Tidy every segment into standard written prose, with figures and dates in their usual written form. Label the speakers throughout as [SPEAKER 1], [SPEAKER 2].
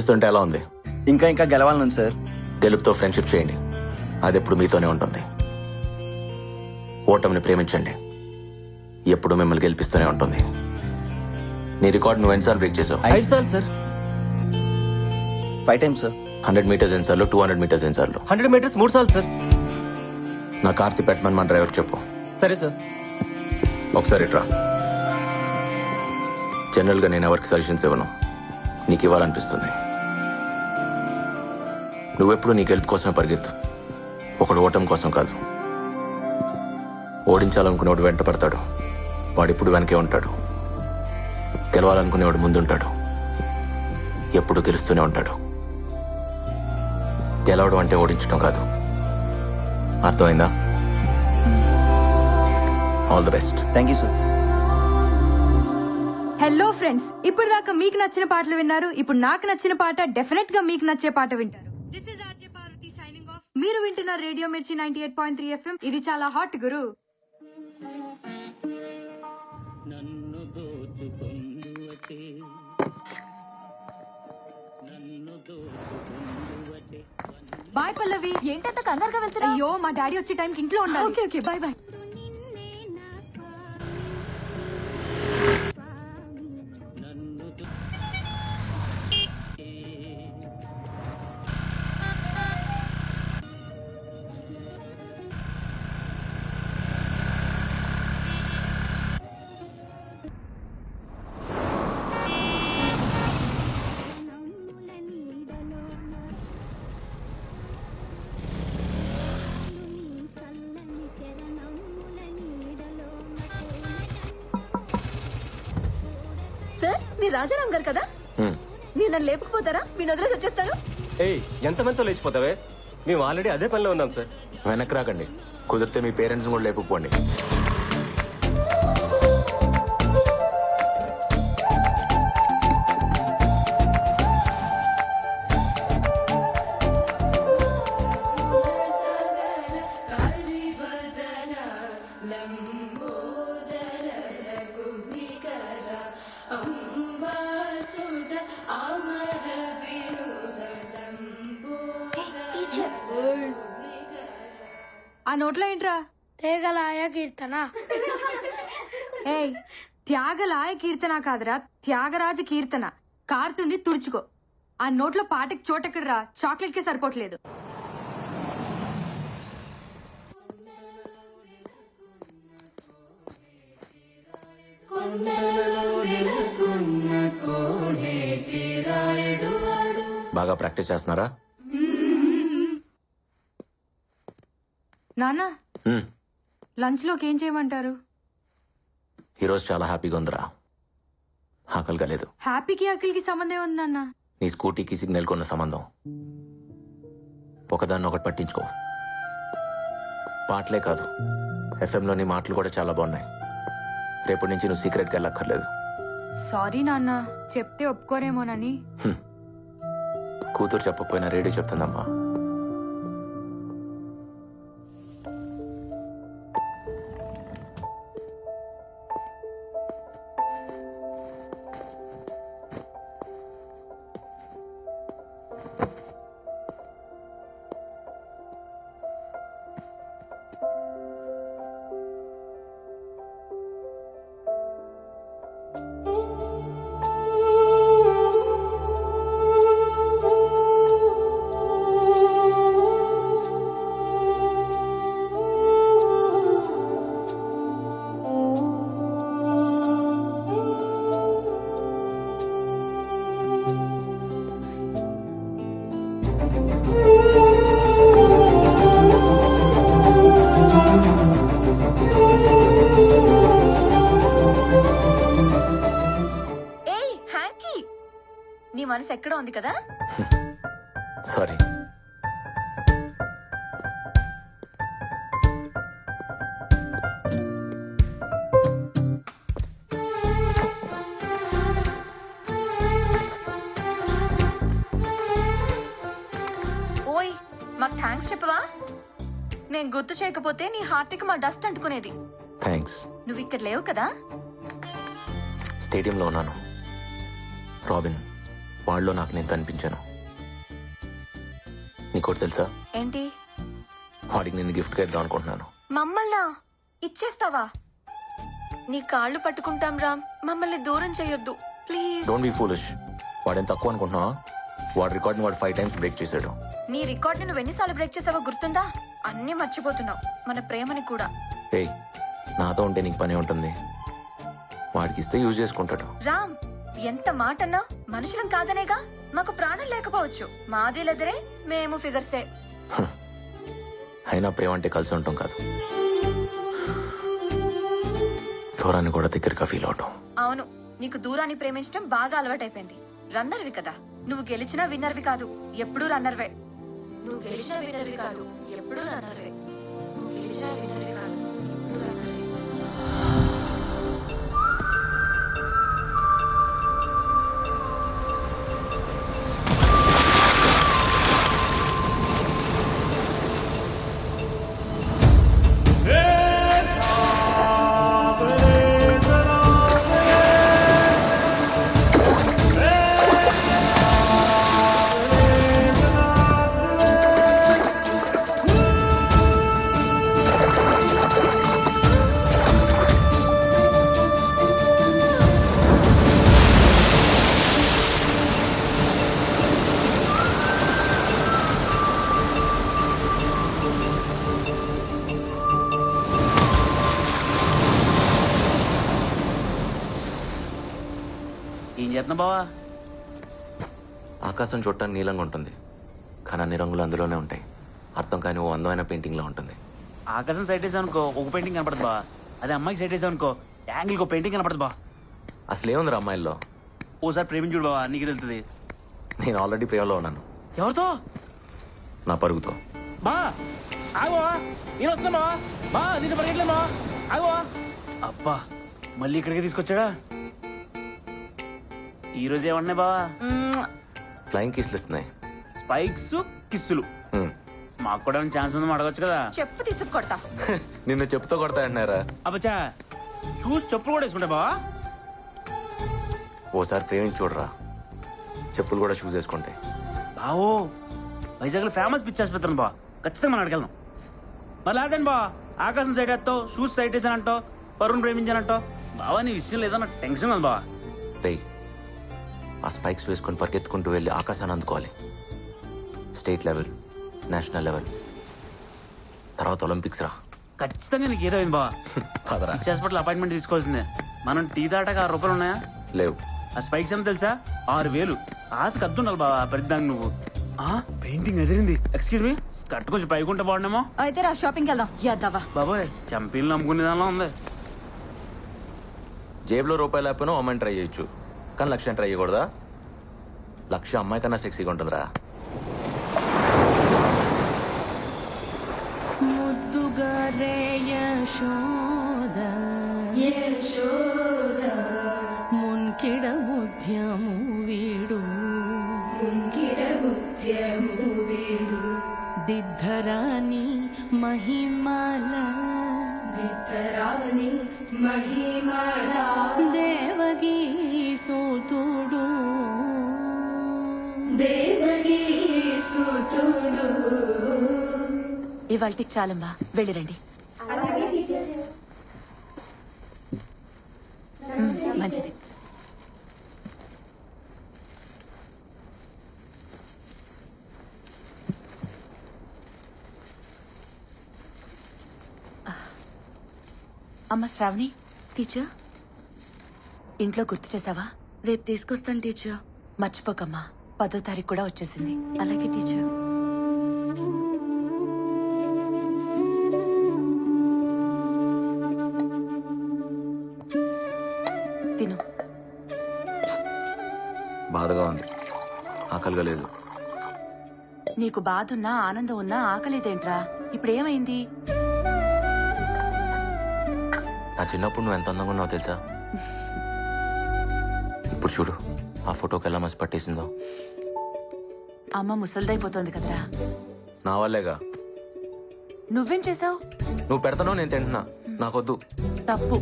[SPEAKER 1] చూస్తుంటే ఎలా ఉంది?
[SPEAKER 2] ఇంకా గెలవాలను సార్.
[SPEAKER 1] గెలుపుతో ఫ్రెండ్షిప్ చేయండి, అది ఎప్పుడు మీతోనే ఉంటుంది. ఓటమిని ప్రేమించండి, ఎప్పుడు మిమ్మల్ని గెలిపిస్తూనే ఉంటుంది. నీ రికార్డ్ నువ్వు ఎన్నిసార్లు బ్రేక్ చేసావు?
[SPEAKER 2] 5 సార్లు సార్. 5 times sir.
[SPEAKER 1] 100 మీటర్స్ ఎన్నిసార్లు, 200 మీటర్స్ ఎన్నిసార్లు?
[SPEAKER 2] 100 meters 3 సార్లు సార్.
[SPEAKER 1] నా కార్తీ పెట్టమని మన డ్రైవర్ చెప్పు.
[SPEAKER 2] సరే సార్.
[SPEAKER 1] ఒకసారి ఇట్రా. జనరల్ గా నేను ఎవరికి సజెషన్స్ ఇవ్వను, నీకు ఇవ్వాలనిపిస్తుంది. నువ్వెప్పుడు నీ గెలుపు కోసమే పరిగెత్తు, ఒకడు ఓటమి కోసం కాదు. ఓడించాలనుకునేవాడు వెంట పడతాడు, వాడిప్పుడు వెనకే ఉంటాడు. గెలవాలనుకునేవాడు ముందుంటాడు, ఎప్పుడు గెలుస్తూనే ఉంటాడు. గెలవడం అంటే ఓడించడం కాదు, అర్థమైందా? All the best.
[SPEAKER 2] Thank you sir.
[SPEAKER 3] Hello friends, ఇప్పుడు దాకా మీకు నచ్చిన పాటలు విన్నారు. ఇప్పుడు నాకు నచ్చిన పాట డెఫినెట్ గా మీకు నచ్చే పాట వింటారు. This is RJ Parvathi signing off. మీరు వింటున్న రేడియో మిర్చి 98.3 FM. ఇది చాలా హాట్ గురు. బాయ్ పల్లవి.
[SPEAKER 4] ఏంటంత కంగారుగా వెళ్తున్నా?
[SPEAKER 3] అయ్యో, మా డాడీ వచ్చే టైంకి ఇంట్లో ఉండాలి. Okay okay, bye bye.
[SPEAKER 4] Sir, మీరు రాజారాం గారు కదా? మీరు నన్ను లేపుకుపోతారా? మీరు వదిలేసి వచ్చేస్తారు.
[SPEAKER 2] ఎంతమందితో లేచిపోతావే? మేము ఆల్రెడీ అదే పనిలో ఉన్నాం సార్.
[SPEAKER 1] వెనక్కి రాకండి, కుదిరితే మీ పేరెంట్స్ కూడా లేపుకోండి.
[SPEAKER 3] ఆ నోట్లో ఏంట్రా?
[SPEAKER 5] తేగలాయ కీర్తన.
[SPEAKER 3] ఏయ్, త్యాగలాయ కీర్తన కాదురా, త్యాగరాజ కీర్తన. కారుతుంది, తుడుచుకో. ఆ నోట్లో పాటకి చోటెక్కడరా, చాక్లెట్ కి సరిపోవట్లేదు.
[SPEAKER 1] బాగా ప్రాక్టీస్ చేస్తున్నారా?
[SPEAKER 3] నాన్న, లంచ్ లోకి ఏం చేయమంటారు?
[SPEAKER 1] ఈరోజు చాలా హ్యాపీగా ఉందిరా, ఆకలిగా లేదు.
[SPEAKER 3] హ్యాపీకి ఆకలికి సంబంధం ఉంది నాన్న.
[SPEAKER 1] నీ స్కూటీకి సిగ్నల్ కొన్న సంబంధం. ఒకదాన్ని ఒకటి పట్టించుకో. పాటలే కాదు, ఎఫ్ఎంలోని మాటలు కూడా చాలా బాగున్నాయి. రేపటి నుంచి నువ్వు సీక్రెట్కి వెళ్ళక్కర్లేదు.
[SPEAKER 3] సారీ నాన్న, చెప్తే ఒప్పుకోరేమోనని.
[SPEAKER 1] కూతురు చెప్పకపోయినా రేడియో చెప్తుందమ్మా.
[SPEAKER 4] నీ మనసు ఎక్కడో ఉంది కదా?
[SPEAKER 1] సారీ.
[SPEAKER 4] ఓయ్, మాకు థ్యాంక్స్ చెప్పవా? నేను గుర్తు చేయకపోతే నీ హార్ట్కి మా డస్ట్ అంటుకునేది.
[SPEAKER 1] థ్యాంక్స్.
[SPEAKER 4] నువ్వు ఇక్కడ లేవు కదా?
[SPEAKER 1] స్టేడియంలో ఉన్నాను. రాబిన్, వాళ్ళలో నాకు నేను కనిపించాను. నీకోటి తెలుసా,
[SPEAKER 4] ఏంటి?
[SPEAKER 1] వాడికి నేను గిఫ్ట్గా ఇద్దాం అనుకుంటున్నాను.
[SPEAKER 4] మమ్మల్నా ఇచ్చేస్తావా? నీ కాళ్ళు పట్టుకుంటాం రామ్, మమ్మల్ని దూరం చేయొద్దు ప్లీజ్.
[SPEAKER 1] Don't be foolish. వాడేం తక్కువ అనుకుంటున్నావా? వాడి రికార్డ్ని వాడు 5 times బ్రేక్ చేశాడు.
[SPEAKER 4] నీ రికార్డ్ నువ్వు ఎన్నిసార్లు బ్రేక్ చేసావో గుర్తుందా? అన్నీ మర్చిపోతున్నావు, మన ప్రేమని కూడా.
[SPEAKER 1] ఏయ్, నాతో ఉంటే నీకు పని ఉంటుంది, వాడికి ఇస్తే యూజ్ చేసుకుంటాడు.
[SPEAKER 4] రామ్, ఎంత మాటన్నా మనుషులం కాదనేగా. మాకు ప్రాణం లేకపోవచ్చు, మాది లెదరే, మేము ఫిగర్సే.
[SPEAKER 1] అయినా ప్రేమ అంటే కలిసి ఉంటాం కాదు, దూరాన్ని కూడా దగ్గరగా ఫీల్ అవటం.
[SPEAKER 4] అవును, నీకు దూరాన్ని ప్రేమించడం బాగా అలవాటైపోయింది. రన్నర్వి కదా నువ్వు, గెలిచినా విన్నర్వి కాదు, ఎప్పుడూ రన్నర్వే. నువ్వు గెలిచినా విన్నర్వి కాదు, ఎప్పుడూ రన్నర్వే. నువ్వు గెలిచినా విన్నర్వి కాదు, ఎప్పుడూ రన్నర్వే.
[SPEAKER 6] ఏం చేస్తున్నా బావా?
[SPEAKER 1] ఆకాశం చూడటానికి నీలంగా ఉంటుంది, కానీ అన్ని రంగులు అందులోనే ఉంటాయి. అర్థం కాని ఓ అందమైన పెయింటింగ్ లా ఉంటుంది.
[SPEAKER 6] ఆకాశం సైడ్ వేసావు అనుకో ఒక పెయింటింగ్ కనపడదు బా. అదే అమ్మాయికి సైడ్ వేసావు అనుకో యాంగిల్ ఒక పెయింటింగ్ కనపడదు బా.
[SPEAKER 1] అసలు ఏముంది అమ్మాయిల్లో?
[SPEAKER 6] ఓసారి ప్రేమించుడు బావా, నీకు తెలుస్తుంది.
[SPEAKER 1] నేను ఆల్రెడీ ప్రేమలో ఉన్నాను.
[SPEAKER 6] ఎవరితో?
[SPEAKER 1] నా పరుగుతో.
[SPEAKER 6] బా ఆగో, నేను వస్తున్నా బా, నిన్ను పరిగెట్లేమా, ఆగో. అబ్బా, మళ్ళీ ఇక్కడికి తీసుకొచ్చాడా? ఈ రోజు ఏమన్నాయి బావా?
[SPEAKER 1] ఫ్లయింగ్ కిస్లు ఇస్తున్నాయి.
[SPEAKER 6] స్పైక్స్ కిస్సులు.
[SPEAKER 1] హ్మ్.
[SPEAKER 6] మాకు కూడా ఛాన్స్ ఉందని అడగచ్చు కదా.
[SPEAKER 4] చెప్పు తీసుకు కొడతా.
[SPEAKER 1] నిన్ను చెప్తూ కొడతా అంటున్నారా?
[SPEAKER 6] అబ్బచ్చా, షూస్ చెప్పులు కూడా వేసుకుంటా బావా.
[SPEAKER 1] ఓసారి ప్రేమించి చూడరా, చెప్పులు కూడా షూస్ వేసుకుంటాయి.
[SPEAKER 6] బావో, వైజాగ్ లో ఫేమస్ పిచ్చి ఆసుపత్రి బా, ఖచ్చితంగా మనం అడగలం. మరి లేదండి బా, ఆకాశం సైడ్ వేస్తావు, షూస్ సైడ్ వేసానంటావు, పరుణ్ ప్రేమించానంటావు. బావా నీ విషయం లేదో నాకు టెన్షన్ ఉంది బావా.
[SPEAKER 1] రేయ్, ఆ స్పైక్స్ వేసుకొని పరిగెత్తుకుంటూ వెళ్ళి ఆకాశాన్ని అందుకోవాలి. స్టేట్ లెవెల్, నేషనల్ లెవెల్, తర్వాత ఒలింపిక్స్ రా.
[SPEAKER 6] ఖచ్చితంగా నీకు ఏదో అయింది బావా.
[SPEAKER 1] పదరా.
[SPEAKER 6] పిచ్చి హాస్పిటల్ అపాయింట్మెంట్ తీసుకోవాల్సిందే. మనం టీ దాటాక 6 రూపాయలు ఉన్నాయా?
[SPEAKER 1] లేవు.
[SPEAKER 6] ఆ స్పైక్స్ ఏమో తెలుసా? 6000. ఆశకు అద్దు ఉండాలి బావా ప్రతిదానికి నువ్వు. పెయింటింగ్ ఎదిరింది. ఎక్స్క్యూజ్ మీ, స్కర్ట్ కొంచెం పైకుంటే బాగుండేమో.
[SPEAKER 4] అయితే రా షాపింగ్కి వెళ్దాం. యాదవా
[SPEAKER 6] బాబోయ్, చంపీలు నమ్ముకునే దానిలో ఉంది.
[SPEAKER 1] జేబులో రూపాయలు లేకపోయినా అమ్మాయిని ట్రై చేయొచ్చు, కానీ లక్ష్యం ట్రై చేయకూడదా? లక్ష్యం అమ్మాయి కన్నా సెక్సీగా ఉంటుందిరా.
[SPEAKER 7] ముద్దుగా రే యశోద, మున్కిడ ముద్యము వీడు, దిద్ధరాని మహిమల, దేవగీ సూతుడు,
[SPEAKER 4] ఇవాళకి చాలమ్మా, వెళ్ళిరండి. మంచిది. అమ్మ శ్రావణి. టీచర్, ఇంట్లో గుర్తు చేసావా? రేపు తీసుకొస్తాను టీచర్. మర్చిపోకమ్మా, 10వ తారీఖు కూడా వచ్చేసింది. అలాగే టీచర్. తిను.
[SPEAKER 1] బాధగా ఉంది, ఆకలిగా లేదు.
[SPEAKER 4] నీకు బాధ ఉన్నా ఆనందం ఉన్నా ఆకలిదేంట్రా? ఇప్పుడేమైంది?
[SPEAKER 1] నా చిన్నప్పుడు నువ్వు ఎంత అందంగా ఉన్నావు తెలుసా? ఇప్పుడు చూడు, ఆ ఫోటోకి ఎలా మసి పట్టేసిందో.
[SPEAKER 4] అమ్మ ముసలిదైపోతోంది కదరా.
[SPEAKER 1] నా వల్లేగా.
[SPEAKER 4] నువ్వేం చేసావు?
[SPEAKER 1] నువ్వు పెడతానో నేను తింటున్నా, నాకొద్దు.
[SPEAKER 4] తప్పు.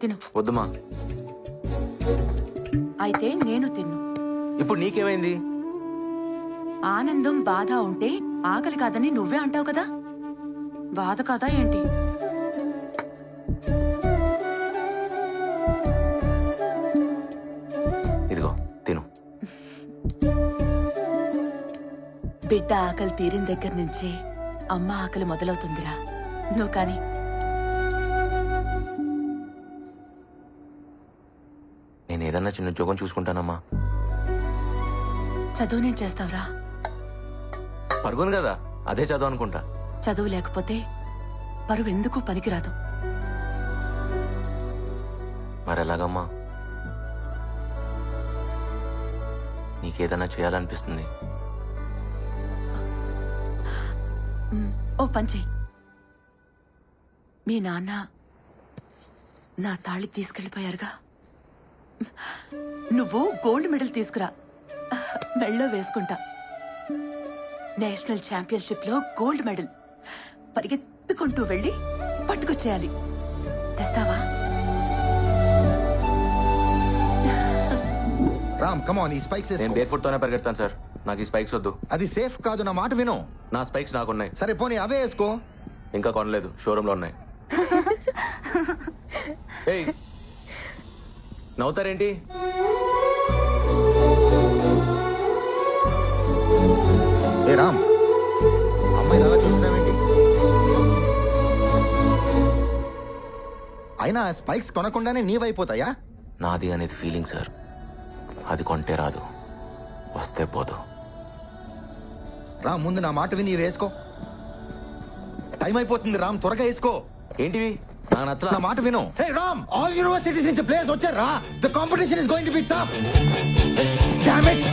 [SPEAKER 4] తిను.
[SPEAKER 1] వద్దుమా.
[SPEAKER 8] అయితే నేను తిన్ను.
[SPEAKER 1] ఇప్పుడు నీకేమైంది?
[SPEAKER 8] ఆనందం బాధ ఉంటే ఆకలి కాదని నువ్వే అంటావు కదా, బాధ కాదా ఏంటి?
[SPEAKER 1] ఇదిగో తిను.
[SPEAKER 8] బిడ్డ ఆకలి తీరిన దగ్గర నుంచి అమ్మ ఆకలి మొదలవుతుందిరా. నువ్వు కానీ.
[SPEAKER 1] నేను ఏదన్నా చిన్న ఉద్యోగం చూసుకుంటానమ్మా.
[SPEAKER 8] చదువు నేను చేస్తావురా.
[SPEAKER 1] పరుగును కదా, అదే చదువు అనుకుంటా.
[SPEAKER 8] చదువు లేకపోతే పరువు ఎందుకు పనికిరాదు.
[SPEAKER 1] మరి ఎలాగమ్మా? నీకేదన్నా చేయాలనిపిస్తుంది.
[SPEAKER 8] ఓ పని చెయ్యి. మీ నాన్న నా తాళి తీసుకెళ్లిపోయారుగా, నువ్వు గోల్డ్ మెడల్ తీసుకురా, మెడలో వేసుకుంటా. నేషనల్ ఛాంపియన్షిప్ లో గోల్డ్ మెడల్ పరిగెత్తుకుంటూ వెళ్ళి పట్టుకొచ్చేయాలి. తెస్తావా?
[SPEAKER 9] రామ్ కమాన్, ఈ స్పైక్స్
[SPEAKER 1] నేను బేర్ ఫుట్ తోనే పరిగెడతాను సార్. నాకు ఈ స్పైక్స్ వద్దు.
[SPEAKER 9] అది సేఫ్ కాదు, నా మాట విను.
[SPEAKER 1] నా స్పైక్స్ నాకున్నాయి.
[SPEAKER 9] సరే పోనీ అవే వేసుకో.
[SPEAKER 1] ఇంకా కొనలేదు, షోరూమ్ లో ఉన్నాయి. ఏయ్, నవ్వుతారేంటి?
[SPEAKER 9] ఏ రామ్, అమ్మాయిని అలా చూస్తున్నావేంటి? అయినా స్పైక్స్ కొనకుండానే నీవైపోతాయా?
[SPEAKER 1] నాది అనేది ఫీలింగ్ సార్. అది కొంటే రాదు, వస్తే పోదు.
[SPEAKER 9] రామ్ ముందు నా మాట విని వేసుకో. టైం అయిపోతుంది రామ్, త్వరగా వేసుకో.
[SPEAKER 1] ఏంటివి? నాకు నచ్చలా.
[SPEAKER 9] నా మాట విను. హే రామ్, ఆల్ యూనివర్సిటీస్ నుంచి ప్లేయర్స్ వచ్చారా. The competition is going to be tough. Damn it.